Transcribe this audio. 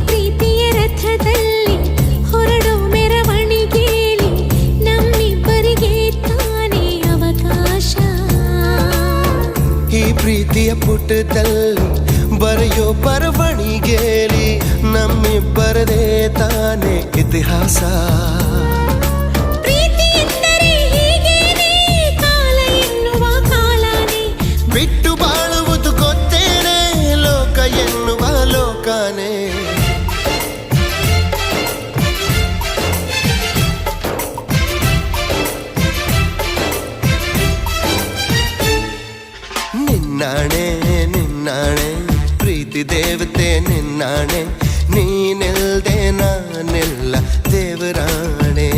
ಪ್ರೀತಿಯ ರಥದಲ್ಲಿ ಹೊರಡೋ ಮೆರವಣಿಗೆಯಲ್ಲಿ ನಮ್ಮಿಬ್ಬರಿಗೆ ತಾನೇ ಅವಕಾಶ. ಈ ಪ್ರೀತಿಯ ಪುಟದಲ್ಲಿ ಬರೆಯೋ ಬರವಣಿಗೆಯಲ್ಲಿ ನಮ್ಮಿಬ್ಬರದೇ ತಾನೇ ಇತಿಹಾಸ. ಪ್ರೀತಿ ಎಂದರೆ ಹೀಗೇನೆ, ಕಾಲ ಎನ್ನುವ ಕಾಲನೇ ಬಿಟ್ಟು ಬಾಳುವುದು ಗೊತ್ತೇನೆ, ಲೋಕ ಎನ್ನುವ ಲೋಕನೇ. ನಿನ್ನಾಣೆ ನಿನ್ನಾಣೆ ಪ್ರೀತಿ ದೇವತೆ ನಿನ್ನಾಣೆ, ನೀನಿಲ್ದೆ ನಾನೆಲ್ಲ ದೇವರಾಣೆ.